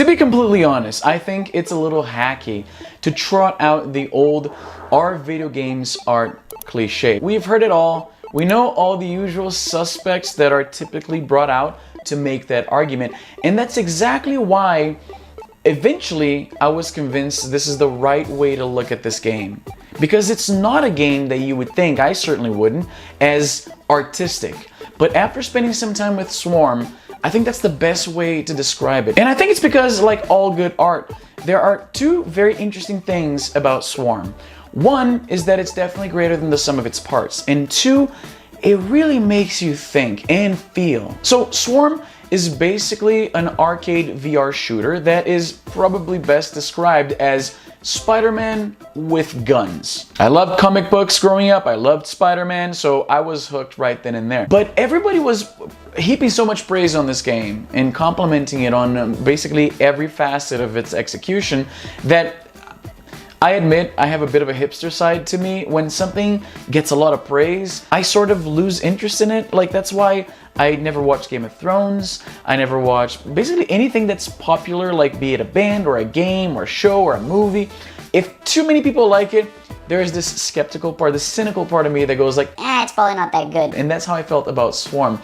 To be completely honest, I think it's a little hacky to trot out the old "our video games are cliche." We've heard it all. We know all the usual suspects that are typically brought out to make that argument. And that's exactly why eventually I was convinced this is the right way to look at this game. Because it's not a game that you would think, I certainly wouldn't, as artistic. But after spending some time with Swarm, I think that's the best way to describe it. And I think it's because, like all good art, there are two very interesting things about Swarm. One is that it's definitely greater than the sum of its parts. And two, it really makes you think and feel. So Swarm is basically an arcade VR shooter that is probably best described as Spider-Man with guns. I loved comic books growing up, I loved Spider-Man, so I was hooked right then and there. But everybody was heaping so much praise on this game and complimenting it on basically every facet of its execution that I admit I have a bit of a hipster side to me. When something gets a lot of praise, I sort of lose interest in it. Like, that's why I never watched Game of Thrones. I never watched basically anything that's popular, like be it a band or a game or a show or a movie. If too many people like it, there's this skeptical part, this cynical part of me that goes like, it's probably not that good. And that's how I felt about Swarm.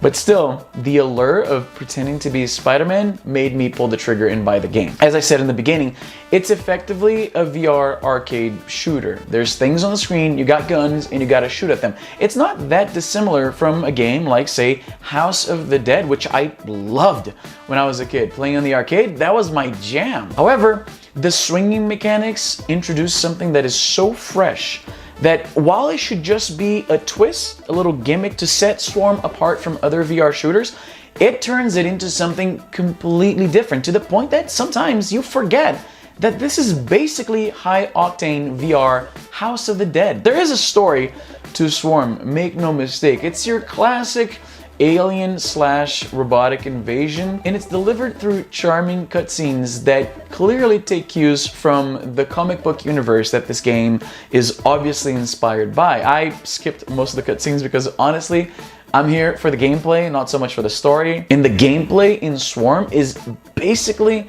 But still, the allure of pretending to be Spider-Man made me pull the trigger and buy the game. As I said in the beginning, it's effectively a VR arcade shooter. There's things on the screen, you got guns, and you gotta shoot at them. It's not that dissimilar from a game like, say, House of the Dead, which I loved when I was a kid. Playing on the arcade, that was my jam. However, the swinging mechanics introduce something that is so fresh that while it should just be a twist, a little gimmick to set Swarm apart from other VR shooters, it turns it into something completely different, to the point that sometimes you forget that this is basically high-octane VR House of the Dead. There is a story to Swarm, make no mistake. It's your classic alien/robotic invasion, and it's delivered through charming cutscenes that clearly take cues from the comic book universe that this game is obviously inspired by. I skipped most of the cutscenes because honestly, I'm here for the gameplay, not so much for the story. And the gameplay in Swarm is basically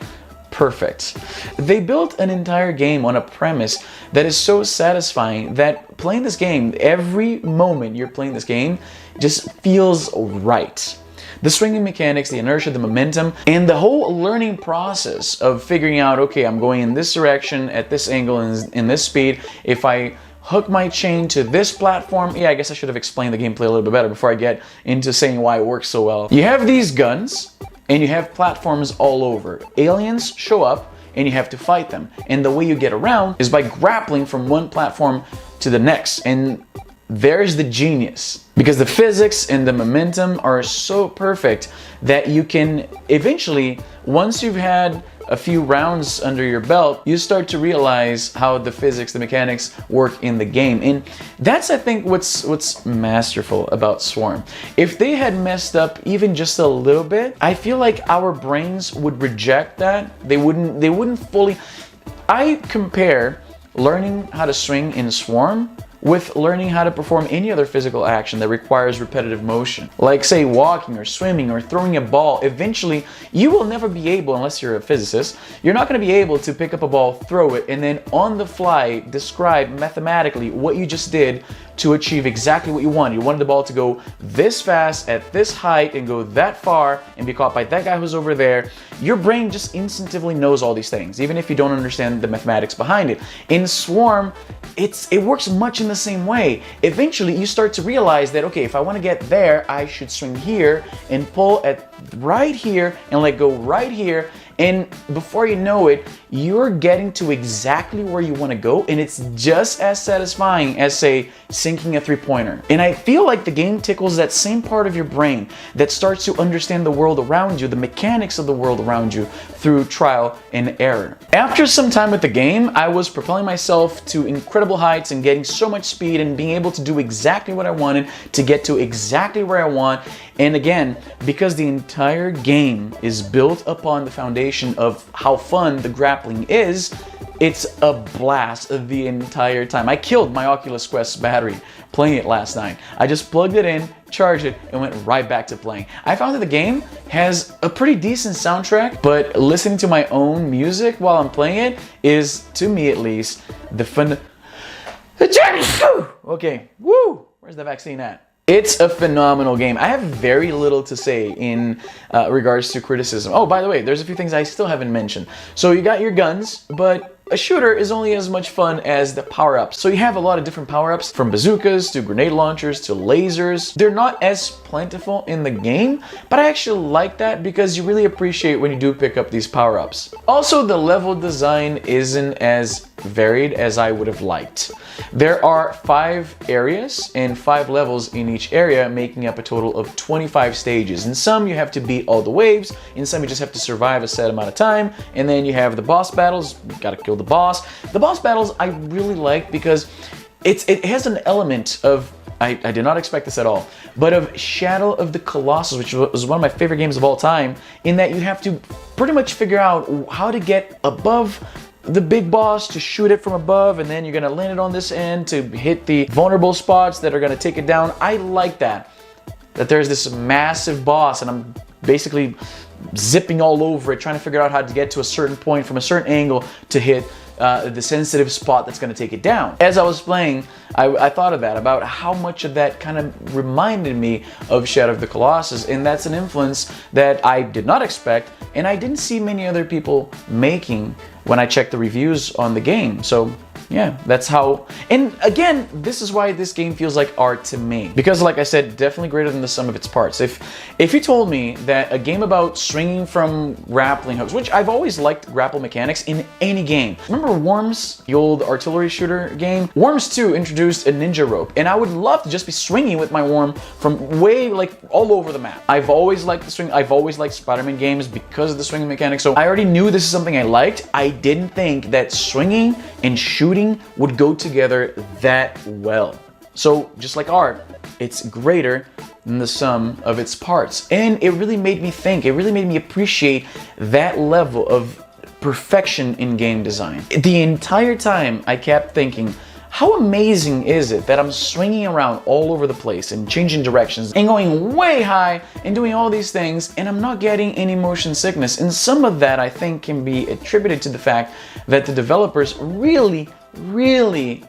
perfect. They built an entire game on a premise that is so satisfying that playing this game, every moment you're playing this game, just feels right. The swinging mechanics, the inertia, the momentum, and the whole learning process of figuring out, okay, I'm going in this direction, at this angle, in this speed. If I hook my chain to this platform, yeah, I guess I should have explained the gameplay a little bit better before I get into saying why it works so well. You have these guns, and you have platforms all over. Aliens show up, and you have to fight them. And the way you get around is by grappling from one platform to the next. And there's the genius. Because the physics and the momentum are so perfect that you can eventually, once you've had a few rounds under your belt, you start to realize how the physics, the mechanics work in the game. And that's, I think, what's masterful about Swarm. If they had messed up even just a little bit, I feel like our brains would reject that. They wouldn't fully. I compare learning how to swing in Swarm with learning how to perform any other physical action that requires repetitive motion. Like, say, walking or swimming or throwing a ball. Eventually, you will never be able, unless you're a physicist, you're not going to be able to pick up a ball, throw it, and then on the fly describe mathematically what you just did to achieve exactly what you wanted. You wanted the ball to go this fast, at this height, and go that far, and be caught by that guy who's over there. Your brain just instinctively knows all these things, even if you don't understand the mathematics behind it. In Swarm, it works much in the same way. Eventually, you start to realize that, okay, if I want to get there, I should swing here and pull at right here and let go right here. And before you know it, you're getting to exactly where you want to go, and it's just as satisfying as, say, sinking a three-pointer. And I feel like the game tickles that same part of your brain that starts to understand the world around you, the mechanics of the world around you, through trial and error. After some time with the game, I was propelling myself to incredible heights and getting so much speed and being able to do exactly what I wanted to get to exactly where I want. And again, because the entire game is built upon the foundation of how fun the grappling is, it's a blast the entire time. I killed my Oculus Quest battery playing it last night. I just plugged it in charged it, and went right back to playing. I found that the game has a pretty decent soundtrack, but listening to my own music while I'm playing it is, to me at least, the fun. Okay, woo! Where's the vaccine at? It's a phenomenal game. I have very little to say in regards to criticism. Oh, by the way, there's a few things I still haven't mentioned. So you got your guns, but a shooter is only as much fun as the power-ups. So you have a lot of different power-ups, from bazookas to grenade launchers to lasers. They're not as plentiful in the game, but I actually like that because you really appreciate when you do pick up these power-ups. Also, the level design isn't as varied as I would have liked. There are 5 areas and 5 levels in each area, making up a total of 25 stages. In some you have to beat all the waves, in some you just have to survive a set amount of time, and then you have the boss battles. You gotta kill the boss. The boss battles I really like because it has an element of, I did not expect this at all, but of Shadow of the Colossus, which was one of my favorite games of all time, in that you have to pretty much figure out how to get above the big boss, to shoot it from above, and then you're gonna land it on this end to hit the vulnerable spots that are gonna take it down. I like that there's this massive boss and I'm basically zipping all over it, trying to figure out how to get to a certain point from a certain angle to hit the sensitive spot that's going to take it down. As I was playing, I thought of that, about how much of that kind of reminded me of Shadow of the Colossus, and that's an influence that I did not expect, and I didn't see many other people making when I checked the reviews on the game. So yeah, that's how. And again, this is why this game feels like art to me, because like I said, definitely greater than the sum of its parts. If you told me that a game about swinging from grappling hooks, which I've always liked grapple mechanics in any game. Remember Worms, the old artillery shooter game? Worms 2 introduced a ninja rope, and I would love to just be swinging with my worm from way, like, all over the map. I've always liked the swing. I've always liked Spider-Man games because of the swinging mechanics, so I already knew this is something I liked. I didn't think that swinging and shooting would go together that well. So just like art, it's greater than the sum of its parts. And it really made me think, it really made me appreciate that level of perfection in game design. The entire time I kept thinking, how amazing is it that I'm swinging around all over the place and changing directions and going way high and doing all these things, and I'm not getting any motion sickness. And some of that I think can be attributed to the fact that the developers really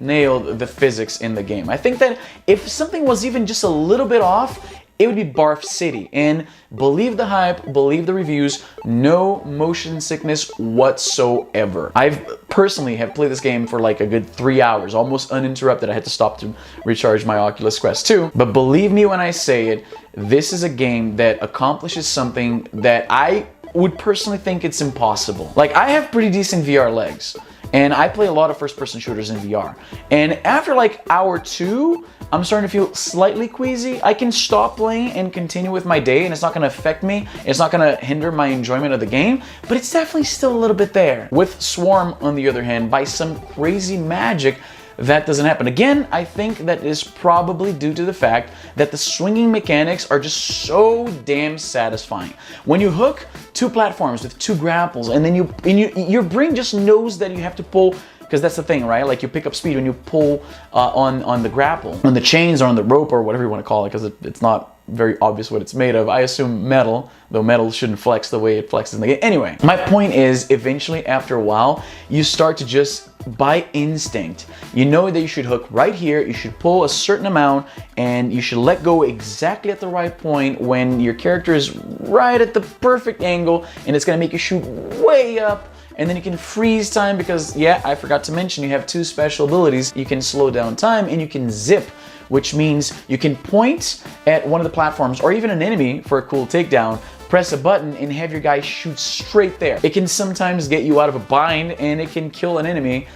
nailed the physics in the game. I think that if something was even just a little bit off, it would be Barf City. And believe the hype, believe the reviews, no motion sickness whatsoever. I've personally have played this game for like a good 3 hours, almost uninterrupted. I had to stop to recharge my Oculus Quest 2. But believe me when I say it, this is a game that accomplishes something that I would personally think it's impossible. Like, I have pretty decent VR legs, and I play a lot of first-person shooters in VR. And after like hour 2, I'm starting to feel slightly queasy. I can stop playing and continue with my day, and it's not gonna affect me. It's not gonna hinder my enjoyment of the game, but it's definitely still a little bit there. With Swarm, on the other hand, by some crazy magic, that doesn't happen. Again, I think that is probably due to the fact that the swinging mechanics are just so damn satisfying. When you hook 2 platforms with 2 grapples, and then your brain just knows that you have to pull, because that's the thing, right? Like, you pick up speed when you pull on the grapple, on the chains or on the rope or whatever you want to call it, because it's not very obvious what it's made of. I assume metal, though metal shouldn't flex the way it flexes in the game. Anyway, my point is, eventually after a while, you start to just, by instinct, you know that you should hook right here, you should pull a certain amount, and you should let go exactly at the right point when your character is right at the perfect angle, and it's gonna make you shoot way up. And then you can freeze time because, yeah, I forgot to mention, you have 2 special abilities. You can slow down time and you can zip, which means you can point at one of the platforms or even an enemy for a cool takedown, press a button and have your guy shoot straight there. It can sometimes get you out of a bind, and it can kill an enemy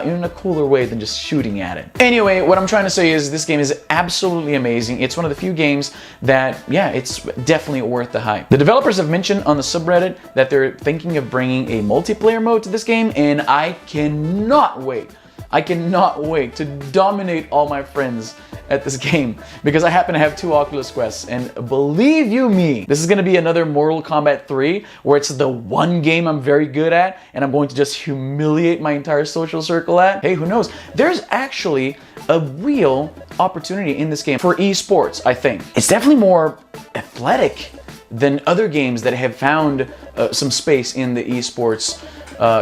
in a cooler way than just shooting at it. Anyway, what I'm trying to say is this game is absolutely amazing. It's one of the few games that, yeah, it's definitely worth the hype. The developers have mentioned on the subreddit that they're thinking of bringing a multiplayer mode to this game, and I cannot wait. I cannot wait to dominate all my friends at this game because I happen to have 2 Oculus Quests, and believe you me, this is going to be another Mortal Kombat 3 where it's the one game I'm very good at and I'm going to just humiliate my entire social circle at. Hey, who knows? There's actually a real opportunity in this game for esports, I think. It's definitely more athletic than other games that have found some space in the esports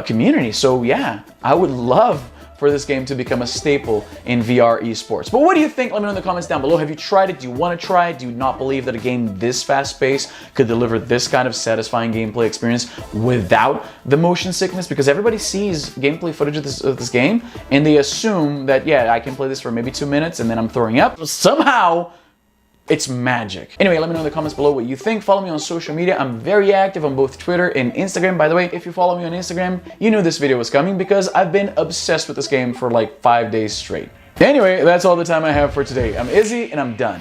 community. So yeah, I would love for this game to become a staple in VR esports. But what do you think? Let me know in the comments down below. Have you tried it? Do you want to try it? Do you not believe that a game this fast-paced could deliver this kind of satisfying gameplay experience without the motion sickness? Because everybody sees gameplay footage of this game and they assume that, yeah, I can play this for maybe 2 minutes and then I'm throwing up. Somehow, it's magic. Anyway, let me know in the comments below what you think. Follow me on social media. I'm very active on both Twitter and Instagram. By the way, if you follow me on Instagram, you knew this video was coming because I've been obsessed with this game for like 5 days straight. Anyway, that's all the time I have for today. I'm Izzy and I'm done.